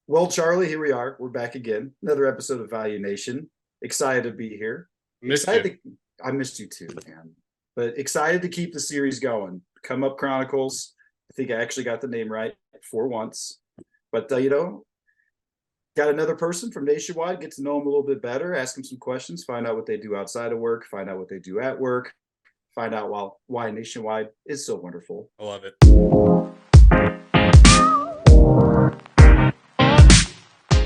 Well, Charlie, here we are. We're back again. Another episode of Value Nation. Excited to be here. Missed you. Excited to, I missed you too, man. But excited to keep the series going. Come Up Chronicles. I think I actually got the name right for once. But got another person from Nationwide, get to know them a little bit better, ask them some questions, find out what they do outside of work, find out what they do at work, find out why Nationwide is so wonderful. I love it.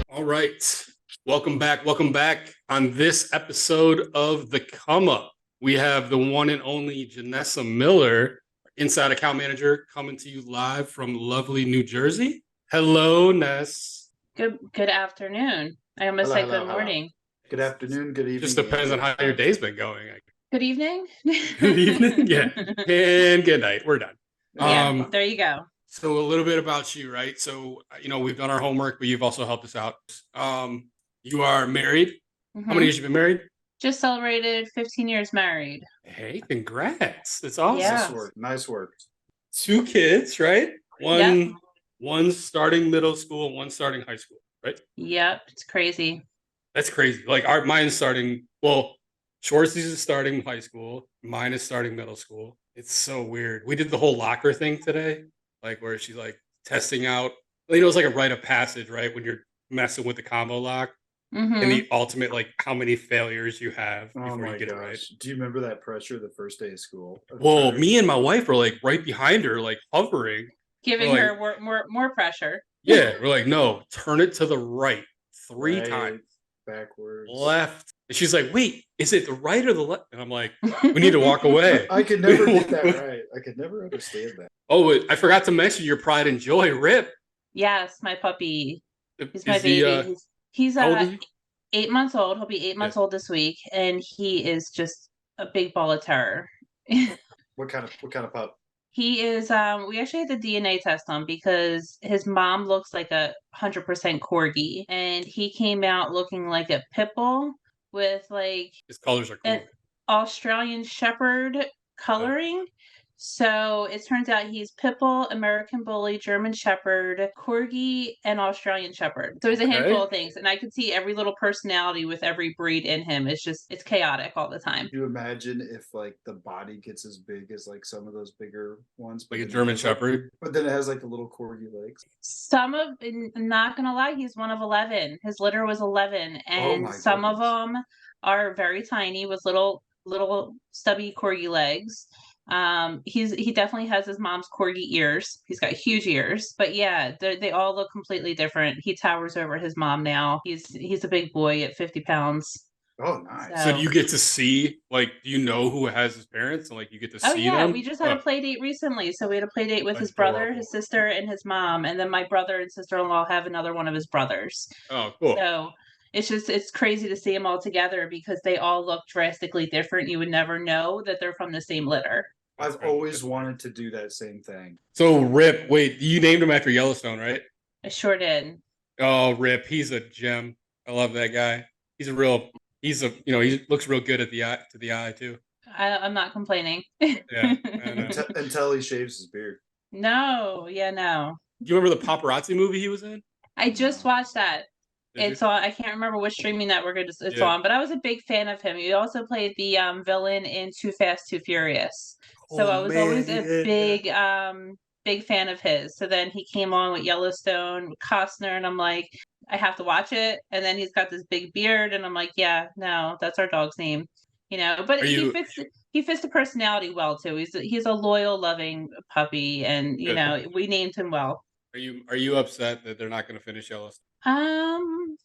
All right. Welcome back. Welcome back. On this episode of The Come Up, we have the one and only Jenessa Miller, Inside Account Manager, coming to you live from lovely New Jersey. Hello, Ness. Good afternoon. I almost said good morning. Good afternoon, good evening. Just depends on how your day's been going. Good evening. Good evening. Yeah. And good night. We're done. Yeah, there you go. So a little bit about you, right? So, we've done our homework, but you've also helped us out. You are married. Mm-hmm. How many years have you been married? Just celebrated 15 years married. Hey, congrats. That's awesome. Yeah. Nice work. 2 kids, right? One's starting middle school, one's starting high school, right? Yep, it's crazy. That's crazy. Like mine's starting, Schwartz's is starting high school. Mine is starting middle school. It's so weird. We did the whole locker thing today, like where she's like testing out. It's like a rite of passage, right? When you're messing with the combo lock. Mm-hmm. And the ultimate, like, how many failures you have before you get it right. Do you remember that pressure the first day of school? Well, me and my wife were like right behind her, like hovering. Giving her more pressure. Yeah, we're like, no, turn it to the right 3 times. Backwards. Left. And she's like, wait, is it the right or the left? And I'm like, we need to walk away. I could never get that right. I could never understand that. Oh, I forgot to mention your pride and joy, Rip. Yes, my puppy. He's my baby. He's 8 months old. He'll be 8 months old this week, and he is just a big ball of terror. What kind of pup? He is. We actually had the DNA test on because his mom looks like 100% corgi, and he came out looking like a pit bull with like his colors are cool. An Australian Shepherd coloring. Oh. So it turns out he's pit bull, American Bully, German Shepherd, Corgi, and Australian Shepherd. So there's a handful of things, and I could see every little personality with every breed in him. It's chaotic all the time. Can you imagine if like the body gets as big as like some of those bigger ones, like a German Shepherd, but then it has like the little corgi legs? Not gonna lie, he's one of 11. His litter was 11, and some of them are very tiny with little stubby corgi legs. He definitely has his mom's corgi ears. He's got huge ears, but yeah, they all look completely different. He towers over his mom now. He's a big boy at 50 pounds. Oh, nice. So do you get to see, like, do you know who has his parents, and like you get to see them? We just had a play date recently. So we had a play date with his brother, his sister, and his mom, and then my brother and sister-in-law have another one of his brothers. Oh, cool. So it's crazy to see them all together because they all look drastically different. You would never know that they're from the same litter. I've always wanted to do that same thing. So Rip, wait, you named him after Yellowstone, right? I sure did. Oh, Rip, he's a gem. I love that guy. He looks real good to the eye too. I'm not complaining. Yeah. Until he shaves his beard. No. Do you remember the paparazzi movie he was in? I just watched that. It's on. I can't remember which streaming network it's on, but I was a big fan of him. He also played the villain in Too Fast, Too Furious. So I was always a big fan of his. So then he came on with Yellowstone, Costner, and I'm like, I have to watch it. And then he's got this big beard, and I'm like, yeah, no, that's our dog's name, But he fits the personality well too. He's a loyal, loving puppy, and we named him well. Are you upset that they're not going to finish Yellowstone? I'm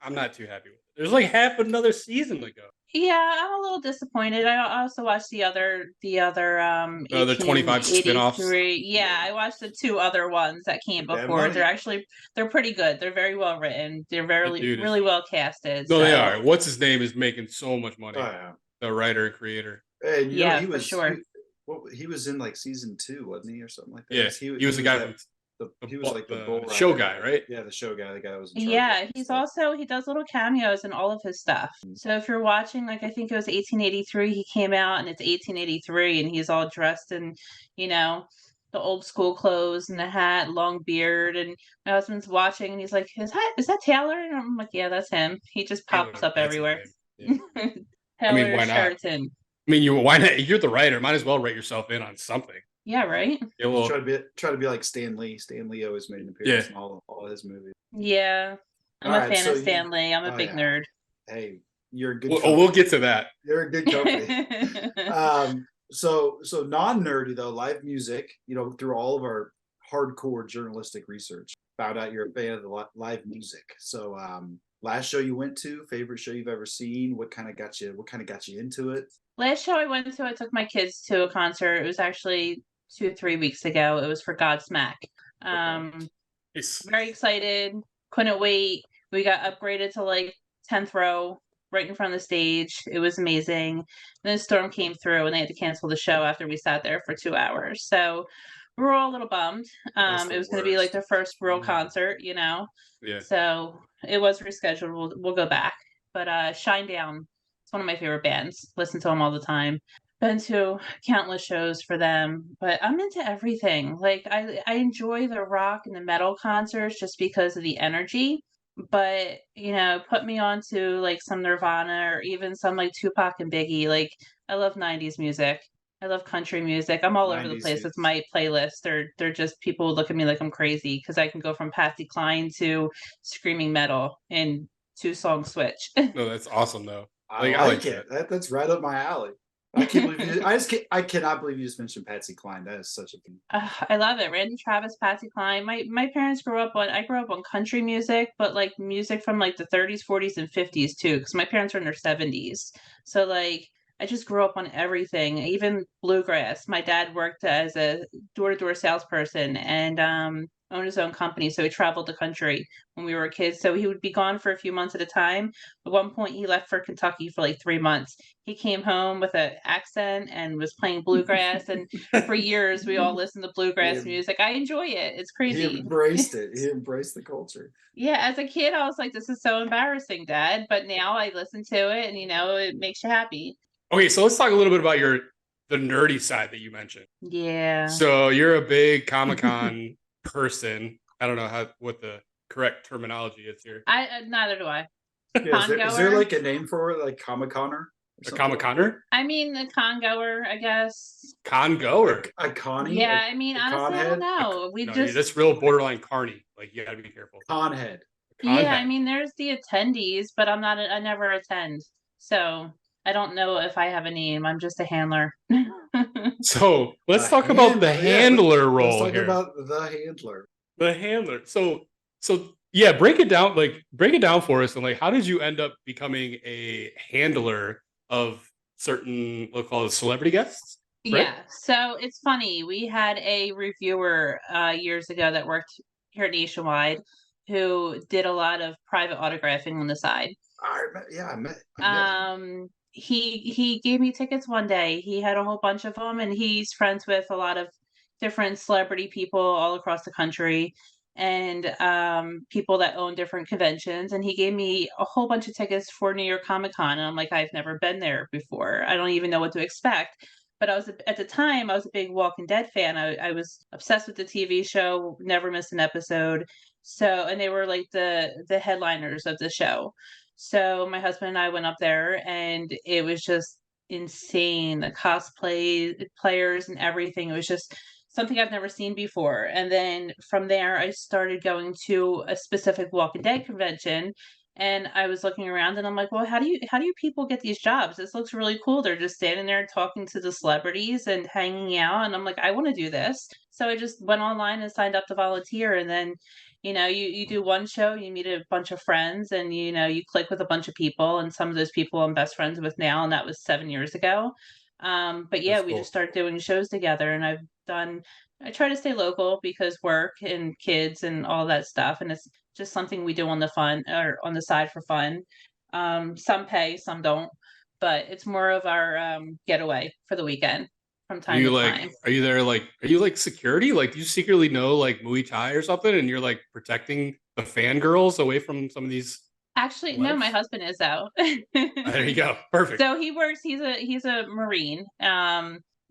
not too happy with it. There's like half another season to go. Yeah, I'm a little disappointed. I also watched the other 25 spin-offs. Yeah, I watched the 2 other ones that came before. They're pretty good. They're very well written. They're really well casted. No, they are. What's his name is making so much money. Oh, yeah. The writer and creator. And he was for sure. He was in like season 2, wasn't he, or something like that? Yeah, he was the guy from he was like the bull show guy, right? Yeah, the show guy. The guy that was in charge. Yeah, he does little cameos in all of his stuff. So if you're watching, like I think it was 1883, he came out, and it's 1883, and he's all dressed in, the old school clothes and the hat, long beard, and my husband's watching and he's like, is that Taylor? And I'm like, yeah, that's him. He just pops Taylor, up that's his everywhere. name. Yeah. Taylor why not? Sheraton. Why not? You're the writer. Might as well write yourself in on something. Yeah, right. Yeah, well, try to be like Stan Lee. Stan Lee always made an appearance in all his movies. Yeah, I'm a fan of Stan Lee. I'm a big nerd. Hey, you're a good. We'll get to that. You're a good company. So non-nerdy though, live music. Through all of our hardcore journalistic research, found out you're a fan of the live music. So last show you went to, favorite show you've ever seen? What kind of got you into it? Last show I went to, I took my kids to a concert. It was actually 2-3 weeks ago. It was for Godsmack. Very excited. Couldn't wait. We got upgraded to like 10th row, right in front of the stage. It was amazing. And then a storm came through and they had to cancel the show after we sat there for 2 hours. So we were all a little bummed. It was going to be like their first real concert, Yeah. So it was rescheduled. We'll go back. But Shinedown, it's one of my favorite bands. Listen to them all the time. Been to countless shows for them, but I'm into everything. Like I enjoy the rock and the metal concerts just because of the energy. But put me on to like some Nirvana or even some like Tupac and Biggie. Like I love 90s music. I love country music. I'm all over the place with my playlist. They're just people look at me like I'm crazy because I can go from Patsy Cline to screaming metal in 2-song switch. No, that's awesome though. I like it. That's right up my alley. I can't believe I cannot believe you just mentioned Patsy Cline. That is such a thing. I love it. Randy Travis, Patsy Cline. My parents I grew up on country music, but like music from like the 30s, 40s, and 50s too, because my parents are in their 70s. So like I just grew up on everything, even bluegrass. My dad worked as a door-to-door salesperson and owned his own company, so he traveled the country when we were kids. So he would be gone for a few months at a time. At one point, he left for Kentucky for like 3 months. He came home with an accent and was playing bluegrass, and for years we all listened to bluegrass music. I enjoy it. It's crazy. He embraced it. He embraced the culture. Yeah, as a kid, I was like, "This is so embarrassing, Dad." But now I listen to it, and it makes you happy. Okay, so let's talk a little bit about the nerdy side that you mentioned. Yeah. So you're a big Comicon person. I don't know what the correct terminology is here. Neither do I. Yeah, is there like a name for it, like Comiconer? A Comiconer? I mean, the con-goer, I guess. Con-goer? A connie? Yeah, honestly, I don't know. That's real borderline carny. Like, you gotta be careful. Conhead. Yeah, there's the attendees, but I never attend. So I don't know if I have a name. I'm just a handler. So let's talk about the handler role. Let's talk about the handler. The handler. So yeah, break it down for us. And like, how did you end up becoming a handler of certain, we'll call it celebrity guests? Right? Yeah. So it's funny. We had a reviewer years ago that worked here Nationwide who did a lot of private autographing on the side. I met He gave me tickets one day. He had a whole bunch of them, and he's friends with a lot of different celebrity people all across the country and people that own different conventions. And he gave me a whole bunch of tickets for New York Comicon. And I'm like, I've never been there before. I don't even know what to expect. But at the time, I was a big Walking Dead fan. I was obsessed with the TV show, never missed an episode. So, and they were like the headliners of the show. So my husband and I went up there and it was just insane. The cosplay players and everything. It was just something I've never seen before. And then from there, I started going to a specific Walking Dead convention. And I was looking around and I'm like, well, how do you people get these jobs? This looks really cool. They're just standing there talking to the celebrities and hanging out. And I'm like, I want to do this. So I just went online and signed up to volunteer. And then, you do one show, you meet a bunch of friends and, you click with a bunch of people. And some of those people I'm best friends with now. And that was 7 years ago. But yeah, we just started doing shows together. And I try to stay local because work and kids and all that stuff. And it's just something we do on the side for fun. Some pay, some don't, but it's more of our getaway for the weekend from time to time. Are you like security? Like, do you secretly know like Muay Thai or something and you're like protecting the fangirls away from some of these? Actually, no, my husband is out. There you go. Perfect. So he works, he's a Marine.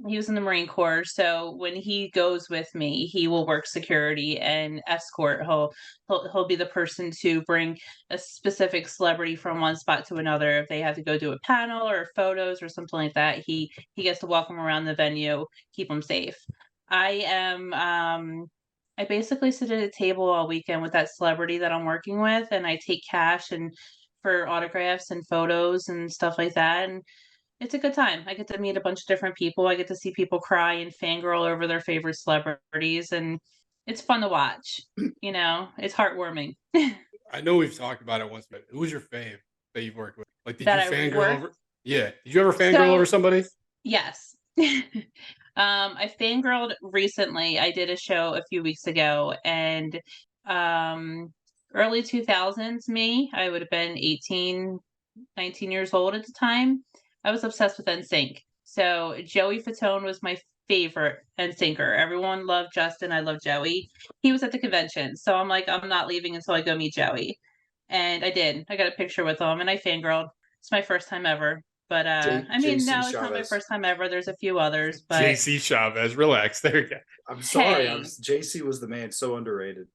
he was in the Marine Corps. So when he goes with me, he will work security and escort. He'll be the person to bring a specific celebrity from one spot to another. If they have to go do a panel or photos or something like that, he gets to walk them around the venue, keep them safe. I basically sit at a table all weekend with that celebrity that I'm working with, and I take cash and for autographs and photos and stuff like that. And it's a good time. I get to meet a bunch of different people. I get to see people cry and fangirl over their favorite celebrities, and it's fun to watch. It's heartwarming. I know we've talked about it once, but who was your fave that you've worked with? Like, did That you I fangirl worked. over? Yeah, did you ever fangirl over somebody? Yes. I fangirled recently. I did a show a few weeks ago, and early 2000s me, I would have been 18, 19 years old at the time. I was obsessed with NSYNC. So Joey Fatone was my favorite NSYNCer. Everyone loved Justin. I love Joey. He was at the convention. So I'm like, I'm not leaving until I go meet Joey. And I did. I got a picture with him and I fangirled. It's my first time ever. But I mean, JC no, it's not my Chavez. first time ever. There's a few others, but JC Chavez, relax. There you go. I'm sorry. Hey. JC was the man. So underrated.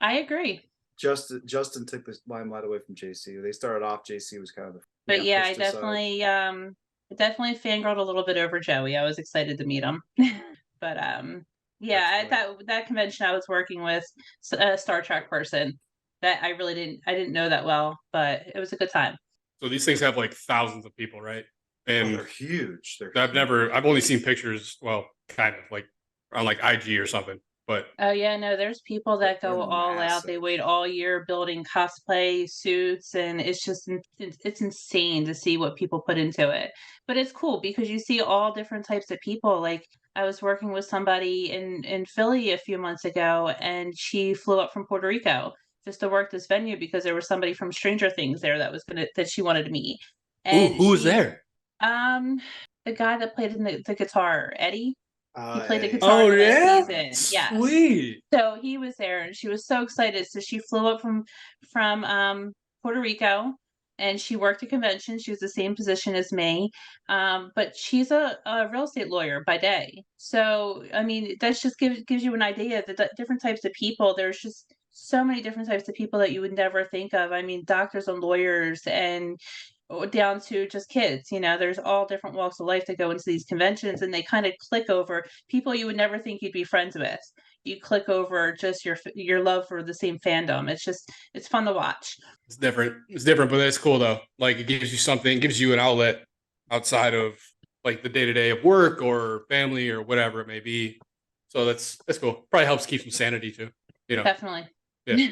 I agree. Justin took the limelight away from JC. They started off. JC was kind of But yeah, I definitely fangirled a little bit over Joey. I was excited to meet him. But yeah, at that convention I was working with a Star Trek person that I didn't know that well, but it was a good time. So these things have like thousands of people, right? And they're huge. I've only seen pictures, well, kind of like on like IG or something. But oh yeah, no, there's people that go all out. They wait all year building cosplay suits, and it's insane to see what people put into it. But it's cool because you see all different types of people. Like I was working with somebody in Philly a few months ago, and she flew up from Puerto Rico just to work this venue because there was somebody from Stranger Things there that she wanted to meet. And who was there? The guy that played in the guitar, Eddie. He played the Eddie. guitar in the last yeah? season. Yes. Sweet. So he was there and she was so excited. So she flew up from Puerto Rico and she worked a convention. She was the same position as me. But she's a real estate lawyer by day. So I mean, that's just gives you an idea that the different types of people, there's just so many different types of people that you would never think of. I mean, doctors and lawyers and down to just kids. There's all different walks of life that go into these conventions, and they kind of click over people you would never think you'd be friends with. You click over just your love for the same fandom. It's fun to watch. It's different, but it's cool though. Like it gives you something, gives you an outlet outside of like the day-to-day of work or family or whatever it may be. So that's cool. Probably helps keep some sanity too. Definitely. Yeah.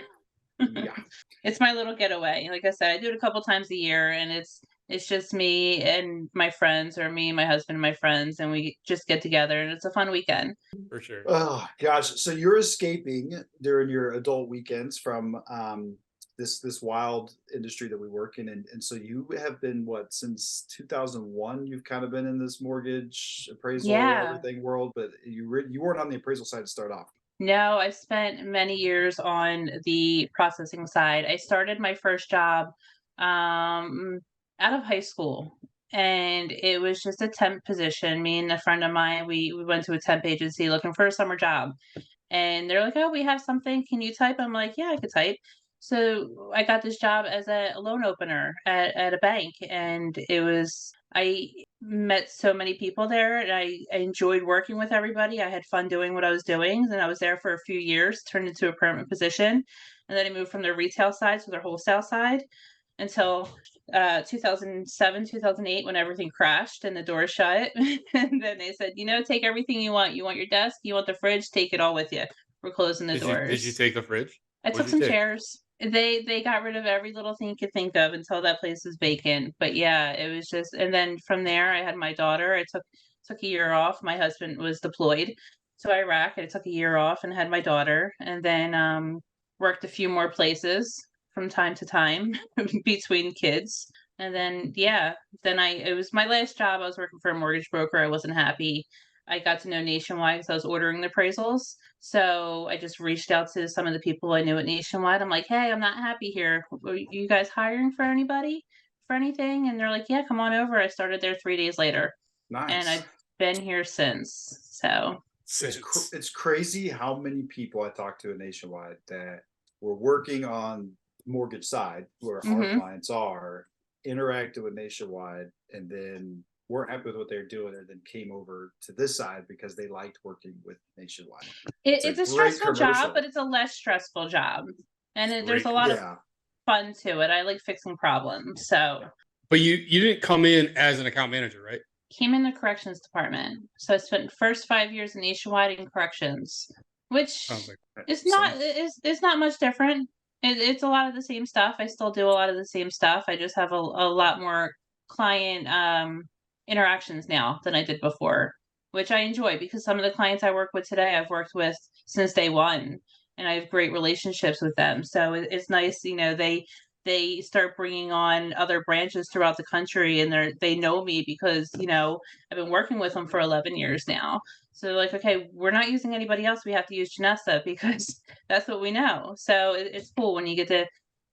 Yeah. It's my little getaway. Like I said, I do it a couple times a year, and it's just me and my friends, or me, my husband, and my friends, and we just get together, and it's a fun weekend. For sure. Oh gosh, so you're escaping during your adult weekends from this wild industry that we work in, and so you have been since 2001? You've kind of been in this mortgage appraisal everything world, but you weren't on the appraisal side to start off. No, I spent many years on the processing side. I started my first job out of high school, and it was just a temp position. Me and a friend of mine, we went to a temp agency looking for a summer job, and they're like, "Oh, we have something. Can you type?" I'm like, "Yeah, I could type." So I got this job as a loan opener at a bank, and I met so many people there, and I enjoyed working with everybody. I had fun doing what I was doing, and I was there for a few years, turned into a permanent position, and then I moved from their retail side to their wholesale side until 2007, 2008, when everything crashed and the doors shut. And then they said, take everything you want. You want your desk, you want the fridge, take it all with you. We're closing the doors. Did you take the fridge? I took some chairs. They got rid of every little thing you could think of until that place was vacant. But yeah, it was just, and then from there I had my daughter. I took a year off. My husband was deployed to Iraq. I took a year off and had my daughter, and then worked a few more places from time to time between kids. And then it was my last job. I was working for a mortgage broker. I wasn't happy. I got to know Nationwide because I was ordering the appraisals. So I just reached out to some of the people I knew at Nationwide. I'm like, "Hey, I'm not happy here. Are you guys hiring for anybody, for anything?" And they're like, "Yeah, come on over." I started there 3 days later. Nice. And I've been here since. So it's crazy how many people I talked to at Nationwide that were working on mortgage side, where our clients are, interacted with Nationwide, and then weren't happy with what they're doing, and then came over to this side because they liked working with Nationwide. It's a stressful job, but it's a less stressful job, and there's a lot of fun to it. I like fixing problems. So, but you didn't come in as an account manager, right? Came in the corrections department. So I spent first 5 years in Nationwide in corrections, which is not much different. It's a lot of the same stuff. I still do a lot of the same stuff. I just have a lot more client interactions now than I did before, which I enjoy because some of the clients I work with today, I've worked with since day one, and I have great relationships with them. So it's nice, they start bringing on other branches throughout the country, and they know me because I've been working with them for 11 years now. So they're like, okay, we're not using anybody else. We have to use Jenessa because that's what we know. So it's cool when you get to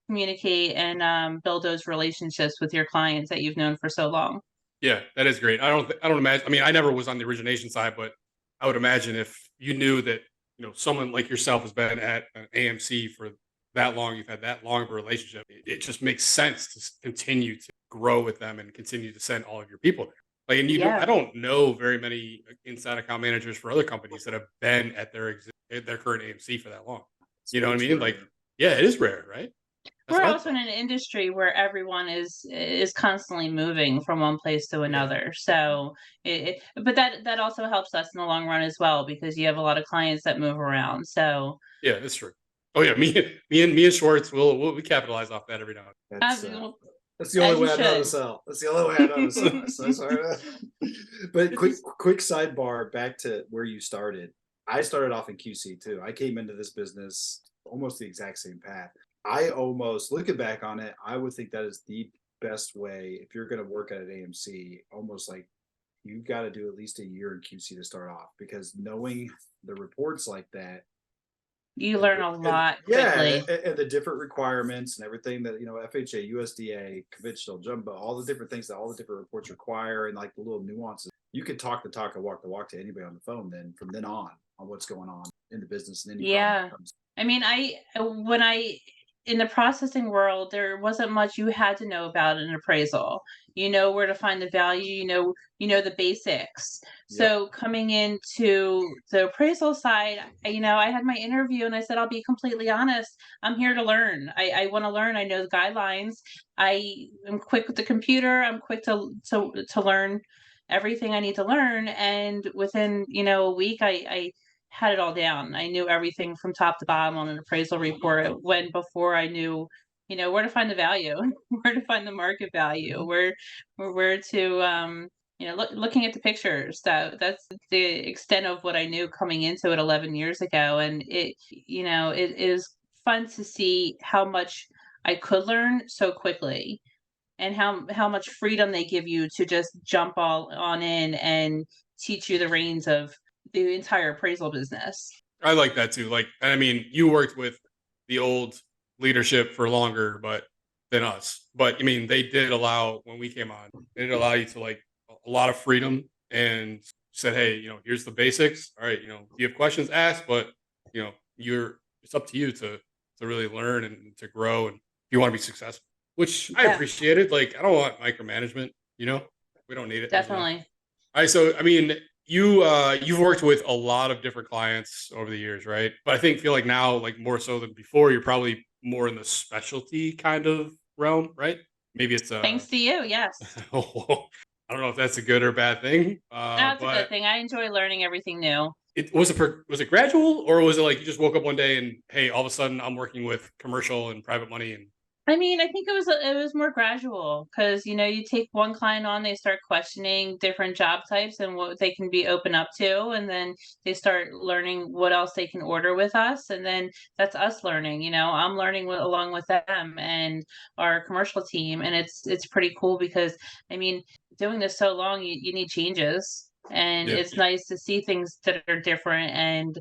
communicate and build those relationships with your clients that you've known for so long. Yeah, that is great. I don't imagine. I mean, I never was on the origination side, but I would imagine if you knew that someone like yourself has been at an AMC for that long, you've had that long of a relationship, it just makes sense to continue to grow with them and continue to send all of your people there. Like, and I don't know very many inside account managers for other companies that have been at their current AMC for that long. You know what I mean? Like, yeah, it is rare, right? We're also in an industry where everyone is constantly moving from one place to another. So, but that also helps us in the long run as well, because you have a lot of clients that move around. So yeah, that's true. Oh yeah, me and Schwartz, we capitalize off that every now and then. That's the only way I know to sell. That's the only way I know to sell. So sorry. But quick sidebar back to where you started. I started off in QC too. I came into this business almost the exact same path. I almost, looking back on it, I would think that is the best way if you're going to work at an AMC. Almost like you've got to do at least a year in QC to start off, because knowing the reports like that, you learn a lot quickly. And the different requirements and everything that FHA, USDA, conventional, jumbo, all the different things that all the different reports require, and like the little nuances. You could talk the talk and walk the walk to anybody on the phone. Then from then on what's going on in the business and any problems. I mean, in the processing world, there wasn't much you had to know about an appraisal. You know where to find the value, you know the basics. So coming into the appraisal side, I had my interview and I said, I'll be completely honest, I'm here to learn. I want to learn. I know the guidelines. I am quick with the computer. I'm quick to learn everything I need to learn. And within, a week, I had it all down. I knew everything from top to bottom on an appraisal report, when before I knew, where to find the value, where to find the market value, where to, looking at the pictures. That's the extent of what I knew coming into it 11 years ago. And it is fun to see how much I could learn so quickly, and how much freedom they give you to just jump all on in and teach you the reins of the entire appraisal business. I like that too. Like, I mean, you worked with the old leadership for longer than us, but I mean, they did allow, when we came on, they did allow you to like a lot of freedom, and said, hey, here's the basics. All right, if you have questions, ask, but it's up to you to really learn and to grow, and if you want to be successful, which I appreciated. Like, I don't want micromanagement, we don't need it. Definitely. All right. So, I mean, you've worked with a lot of different clients over the years, right? But I feel like now, like more so than before, you're probably more in the specialty kind of realm, right? Maybe it's thanks to you, yes. I don't know if that's a good or bad thing. That's a good thing. I enjoy learning everything new. Was it gradual, or was it like you just woke up one day and, hey, all of a sudden I'm working with commercial and private money? And I mean, I think it was more gradual, because you take one client on, they start questioning different job types and what they can be open up to, and then they start learning what else they can order with us, and then that's us learning. I'm learning along with them and our commercial team, and it's pretty cool, because I mean, doing this so long, you need changes. And it's nice to see things that are different. And,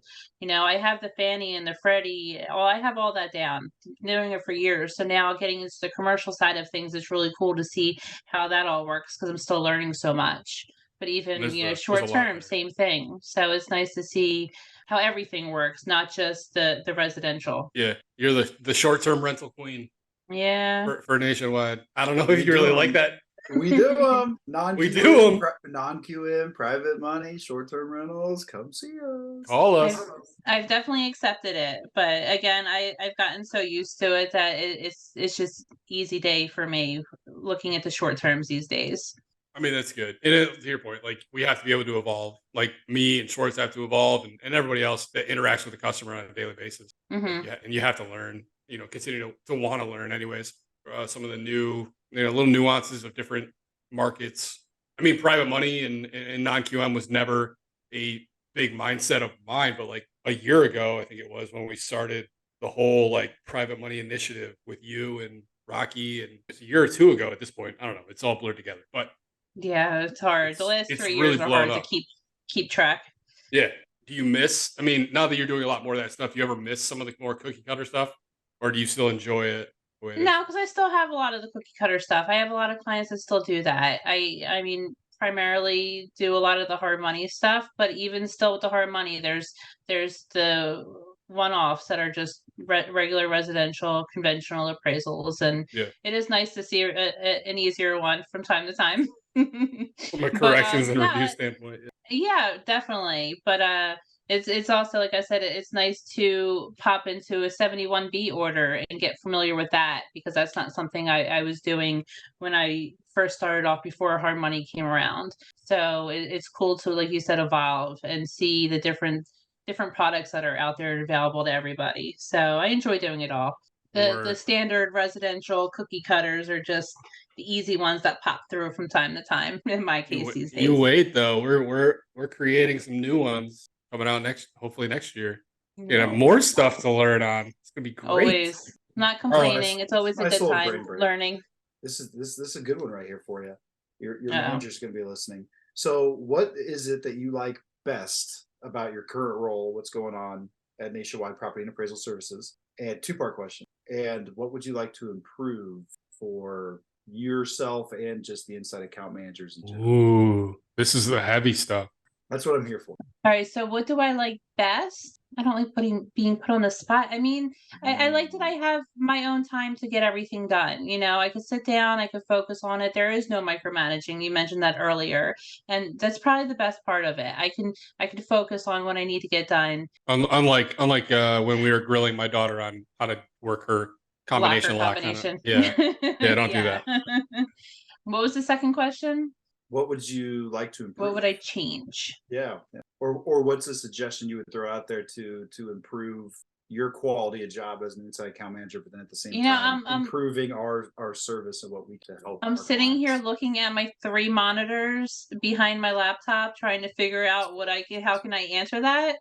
I have the Fannie and the Freddie. I have all that down, doing it for years. So now getting into the commercial side of things, it's really cool to see how that all works, because I'm still learning so much. but even, There's short a lot term, there. same thing. So it's nice to see how everything works, not just the residential. Yeah, you're the short term rental queen Yeah. for Nationwide. I don't know We if you really do like 'em. that. We do them. We do 'em. Non-QM, private money, short-term rentals. Come see us. Call I've, us. I've definitely accepted it, but again, I've gotten so used to it that it's just easy day for me looking at the short terms these days. I mean, that's good. And to your point, like we have to be able to evolve. Like me and Schwartz have to evolve, and everybody else that interacts with the customer on a daily basis. Hmm. Yeah, and you have to learn. Continue to want to learn, anyways. Some of the new, little nuances of different markets. I mean, private money and non QM was never a big mindset of mine, but like a year ago, I think it was when we started the whole like private money initiative with you and Rocky, and it's a year or two ago at this point. I don't know. It's all blurred together, but Yeah, it's hard. The last it's 3 years really are blown hard to up. keep track. Yeah. Do you miss? I mean, now that you're doing a lot more of that stuff, do you ever miss some of the more cookie cutter stuff, or do you still enjoy it the way it is? No, because I still have a lot of the cookie cutter stuff. I have a lot of clients that still do that. I mean, primarily do a lot of the hard money stuff, but even still with the hard money, there's the one-offs that are just regular residential conventional appraisals, and Yeah. it is nice to see an easier one from time to time. From a But corrections and no, review standpoint. Yeah. yeah, definitely. But it's also, like I said, it's nice to pop into a 71B order and get familiar with that, because that's not something I was doing when I first started off before hard money came around. So it's cool to, like you said, evolve and see the different products that are out there and available to everybody. So I enjoy doing it all. The Or standard residential cookie cutters are just the easy ones that pop through from time to time in my case these you days. wait though. We're creating some new ones coming out hopefully next year. No, More stuff to learn on. It's gonna be great. always not Oh, complaining. It's always a nice good little time brain break. learning. This is a good one right here for you. Your Uh-oh. manager's going to be listening. So, what is it that you like best about your current role? What's going on at Nationwide Property and Appraisal Services? And two-part question. And what would you like to improve for yourself and just the inside account managers in general? Ooh, this is the heavy stuff. That's what I'm here for. All right, so what do I like best? I don't like being put on the spot. I mean, I like that I have my own time to get everything done. I could sit down, I could focus on it. There is no micromanaging. You mentioned that earlier, and that's probably the best part of it. I can focus on what I need to get done. Unlike when we were grilling my daughter on how to work her combination lock. Combination. Yeah, don't do that. What was the second question? What would you like to improve? What would I change? Yeah. Or what's a suggestion you would throw out there to improve your quality of job as an inside account manager, but then at the same time improving our service and what we can help. I'm sitting here looking at my 3 monitors behind my laptop, trying to figure out how can I answer that?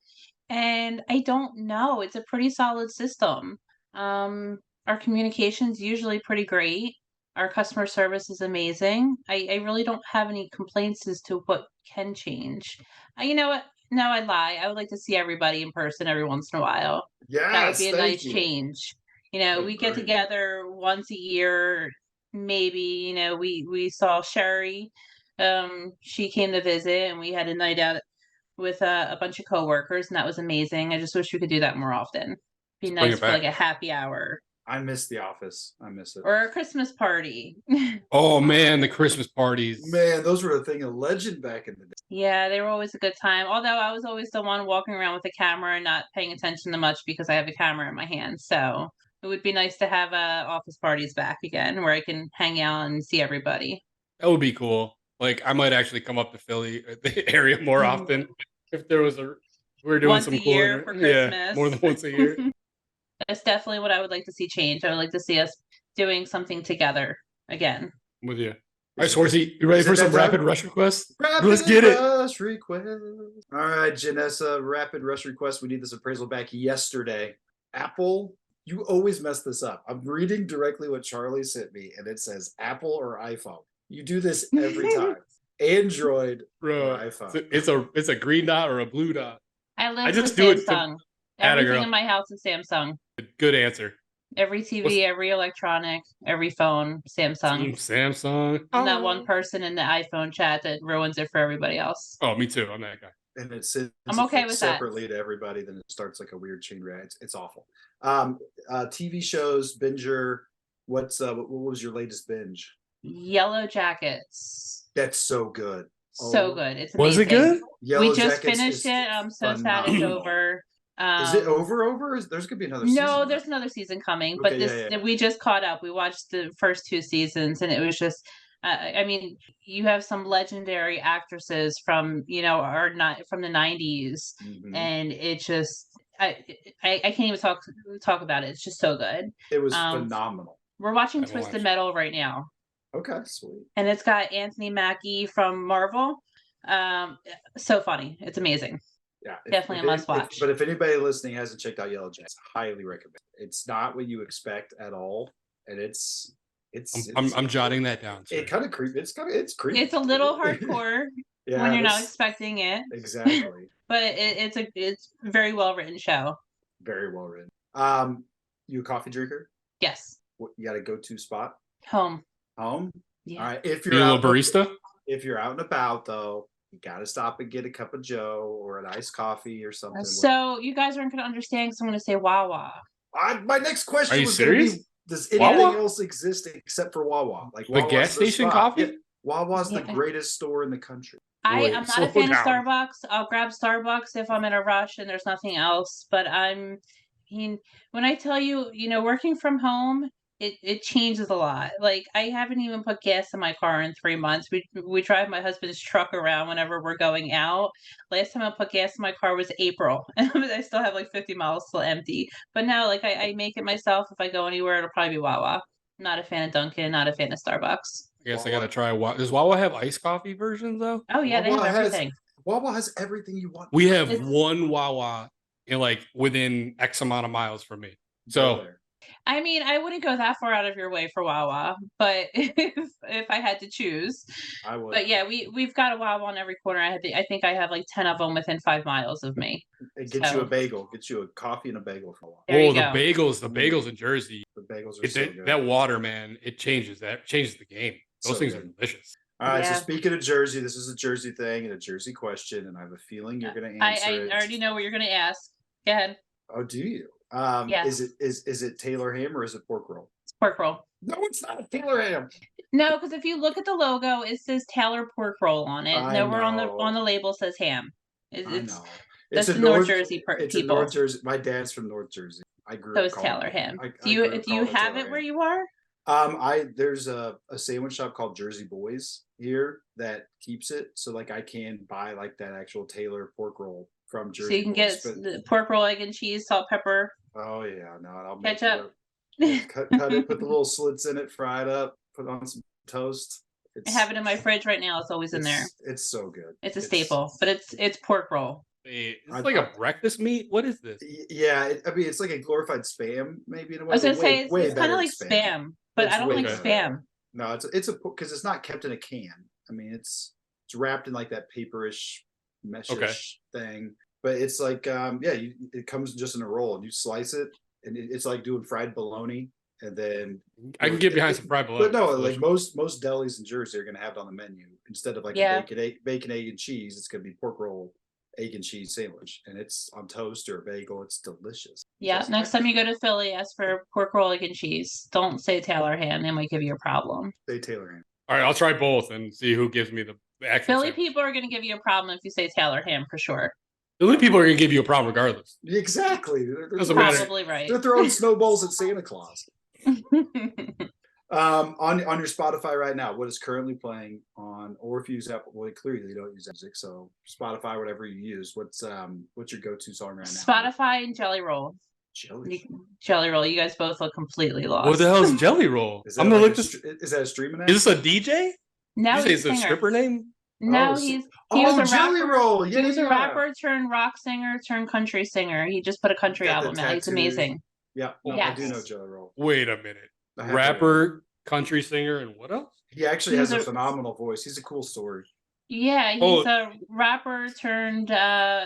And I don't know. It's a pretty solid system. Our communication's usually pretty great. Our customer service is amazing. I really don't have any complaints as to what can change. You know what? No, I lie. I would like to see everybody in person every once in a while. That would Yes, be a thank nice you. change. I We get agree. together once a year, maybe. We saw Sherry. She came to visit, and we had a night out with a bunch of coworkers, and that was amazing. I just wish we could do that more often. Be Bring nice it for like back. a happy hour I miss the office. I miss it. or a Christmas party. Oh man, the Christmas parties. Man, those were a thing of legend back in the day. Yeah, they were always a good time. Although I was always the one walking around with a camera and not paying attention to much because I have a camera in my hand. So it would be nice to have office parties back again where I can hang out and see everybody. That would be cool. Like I might actually come up to Philly, the area more often if there was we're doing Once some a cool year for Christmas. more than once a year. That's definitely what I would like to see change. I would like to see us doing something together again. I'm with you. All right, Swarzy, you ready for some rapid rush requests? Let's get it. Rush request. All right, Jenessa, rapid rush request. We need this appraisal back yesterday. Apple, you always mess this up. I'm reading directly what Charlie sent me, and it says Apple or iPhone. You do this every time. Android or iPhone. It's a green dot or a blue dot. I live just with do it Samsung. Atta Everything girl. in my house is Samsung. Good answer. Every TV, every electronic, every phone, Samsung. Team Samsung. I'm that one person in the iPhone chat that ruins it for everybody else. Oh, me too. I'm that guy. And it sends I'm okay with that. separately to everybody, then it starts like a weird chain reaction. It's awful. TV shows, binger. What was your latest binge? Yellow Jackets. That's so good. So good. It's amazing. Was it good? Yellow we just Jackets finished it. I'm so sad it's over. Is it over? There's gonna be another season. No, there's another season coming, but we just caught up. We watched the first 2 seasons, and it was just I mean, you have some legendary actresses from, or not from the 90s, and it just I can't even talk about it. It's just so good. It was phenomenal. We're watching Twisted Metal right now. Okay, sweet. And it's got Anthony Mackie from Marvel. So funny. It's amazing. Yeah, definitely a must watch. But if anybody listening hasn't checked out Yellow Jackets, highly recommend. It's not what you expect at all, and it's I'm jotting that down. It kind of creepy. It's creepy. It's a little hardcore when you're not expecting it. Exactly. But it's a very well written show. Very well written. You a coffee drinker? Yes. You got a go-to spot? Home. Yeah. All right. If you're a barista, if you're out and about though, you got to stop and get a cup of Joe or an iced coffee or something. So you guys aren't going to understand because I'm going to say Wawa. My next question Are you was serious? Does anything else exist except for Wawa? Like the gas station coffee? Yeah. Wawa's the greatest store in the country. I'm not a fan of Starbucks. I'll grab Starbucks if I'm in a rush and there's nothing else. But when I tell you, working from home, it changes a lot. Like I haven't even put gas in my car in 3 months. We drive my husband's truck around whenever we're going out. Last time I put gas in my car was April, and I still have like 50 miles still empty. But now, like I make it myself. If I go anywhere, it'll probably be Wawa. Not a fan of Dunkin'. Not a fan of Starbucks. I guess I gotta try Wawa. Does Wawa have iced coffee versions though? Oh yeah, they have everything. Wawa has everything you want. We have one Wawa within X amount of miles from me. So I mean, I wouldn't go that far out of your way for Wawa, but if I had to choose, I would. But yeah, we've got a Wawa on every corner. I think I have like 10 of them within 5 miles of me. Get you a bagel. Get you a coffee and a bagel for a while. The bagels in Jersey. The bagels are so good. That water, man, it changes the game. Those things are delicious. All right, so speaking of Jersey, this is a Jersey thing and a Jersey question, and I have a feeling you're going to answer it. I already know what you're going to ask. Go ahead. Oh, do you? Yeah. Is it Taylor ham or is it pork roll? It's pork roll. No, it's not a Taylor ham. No, because if you look at the logo, it says Taylor pork roll on it. Nowhere on the label says ham. That's the North Jersey people. It's in North Jersey. My dad's from North Jersey. I grew up. So it's Taylor ham. Do you have it where you are? There's a sandwich shop called Jersey Boys here that keeps it. So like I can buy like that actual Taylor pork roll from Jersey. So you can get the pork roll, egg and cheese, salt, pepper. Oh yeah, no, I'll ketchup. Cut it, put the little slits in it, fry it up, put it on some toast. I have it in my fridge right now. It's always in there. It's so good. It's a staple, but it's pork roll. It's like a breakfast meat. What is this? Yeah, it's like a glorified Spam, maybe in a way. I was gonna say it's kind of like spam, but I don't like spam. No, it's because it's not kept in a can. I mean, it's wrapped in like that paperish, meshish thing. But it's like, it comes just in a roll, and you slice it, and it's like doing fried bologna. And then I can get behind some fried bologna. But no, like most delis in Jersey are going to have it on the menu instead of like bacon, egg, and cheese. It's going to be pork roll, egg and cheese sandwich, and it's on toast or a bagel. It's delicious. Yeah, next time you go to Philly, ask for pork roll, egg and cheese. Don't say Taylor ham; they might give you a problem. Say Taylor ham. All right, I'll try both and see who gives me the actual Philly sandwich. people are going to give you a problem if you say Taylor ham for sure. Philly people are going to give you a problem regardless. Exactly. They're probably right. They're throwing snowballs at Santa Claus. On your Spotify right now, what is currently playing on, or if you use Apple, well, clearly you don't use music, so Spotify, whatever you use, what's your go-to song right now? Spotify and Jelly Roll. Jelly Roll. You guys both look completely lost. What the hell is Jelly Roll? I'm gonna look this. Is that a streaming app? Is this a DJ? No, he's a stripper name. No, he was a Jelly rapper. Roll. Yeah, he was a rapper turned rock singer turned country singer. He just put a country album out. He's amazing. Yeah, I do know Jelly Roll. Wait a minute. Rapper, country singer, and what else? He actually has a phenomenal voice. He's a cool story. Yeah, he's a rapper turned.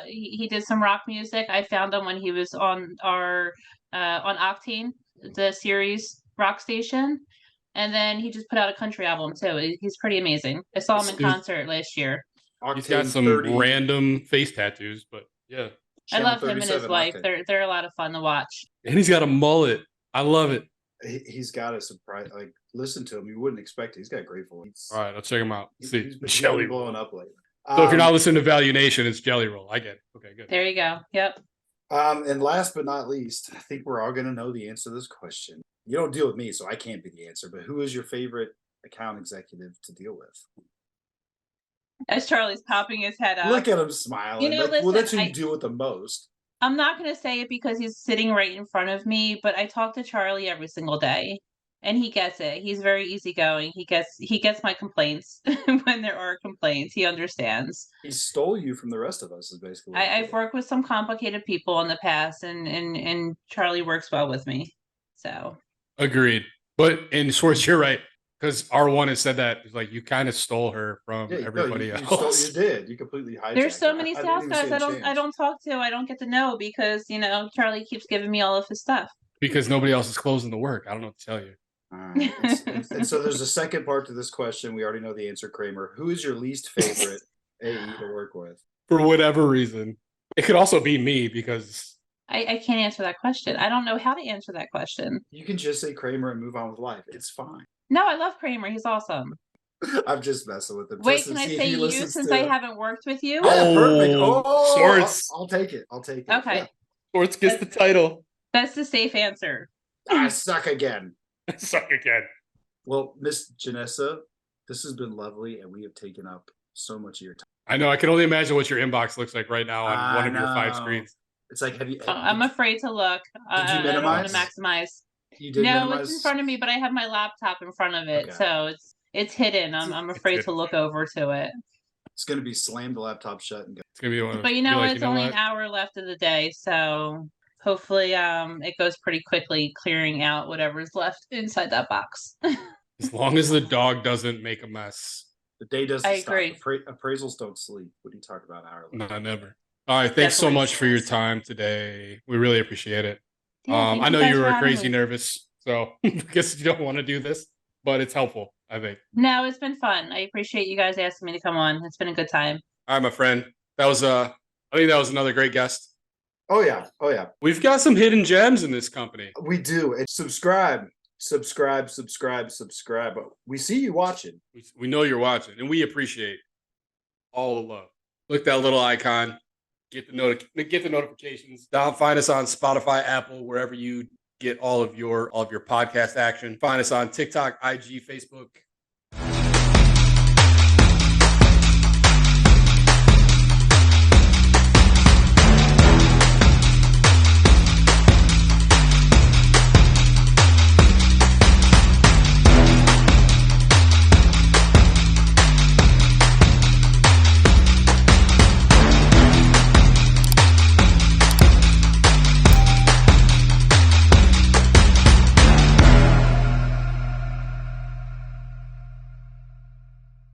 He did some rock music. I found him when he was on our on Octane. the series Rock Station. And then he just put out a country album too. He's pretty amazing. I saw him in concert last year. He's got some 30, random face tattoos, but yeah. I love him and his wife. Octane. They're a lot of fun to watch. And he's got a mullet. I love it. He's got a surprise. Like, listen to him. You wouldn't expect it. He's got a great voice. All right, I'll check him out. See, He's been Jelly blowing up lately. So if you're not listening to Value Nation, it's Jelly Roll. I get it. Okay, good. There you go. Yep. And last but not least, I think we're all going to know the answer to this question. You don't deal with me, so I can't be the answer. But who is your favorite account executive to deal with? As Charlie's popping his head up. Look at him smiling. Listen, well, that's who you deal with the most. I'm not going to say it because he's sitting right in front of me, but I talk to Charlie every single day, and he gets it. He's very easygoing. He gets my complaints when there are complaints. He understands. He stole you from the rest of us, is basically. I've worked with some complicated people in the past, and Charlie works well with me. So agreed. But in Schwartz, you're right. Because R1 has said that, like, you kind of stole her from everybody else. You did. You completely hijacked. There's so many sales guys I don't talk to. I don't get to know because Charlie keeps giving me all of his stuff. Because nobody else is closing the work. I don't know what to tell you. And so there's a second part to this question. We already know the answer, Kramer. Who is your least favorite AE to work with? For whatever reason. It could also be me because I can't answer that question. I don't know how to answer that question. You can just say Kramer and move on with life. It's fine. No, I love Kramer. He's awesome. I'm just messing with him. Wait, can I say you since I haven't worked with you? Oh, perfect. Oh, Schwartz. I'll take it. Okay. Yeah. Schwartz gets the title. That's the safe answer. I suck again. Suck again. Well, Miss Jenessa, this has been lovely, and we have taken up so much of your time. I know. I can only imagine what your inbox looks like right now on one of your 5 screens. It's like, I'm afraid to look. Did you minimize? I don't want to maximize. You did no, minimize? It's in front of me, but I have my laptop in front of it, so it's hidden. I'm afraid to look over to it. It's going to be slam the laptop shut and go. It's going to be one of But it's only an hour left of the day, so hopefully it goes pretty quickly, clearing out whatever's left inside that box. As long as the dog doesn't make a mess. The day doesn't stop. Agree. Appraisals don't sleep. What do you talk about hourly? No, never. All right, thanks so much for your time today. We really appreciate it. Yeah, I know you were crazy nervous, so I guess you don't want to do this, but it's helpful, I think. No, it's been fun. I appreciate you guys asking me to come on. It's been a good time. All right, my friend. That was I think that was another great guest. Oh yeah. We've got some hidden gems in this company. We do. And subscribe. We see you watching. We know you're watching, and we appreciate all the love. Click that little icon. Get the notifications. Find us on Spotify, Apple, wherever you get all of your podcast action. Find us on TikTok, IG, Facebook,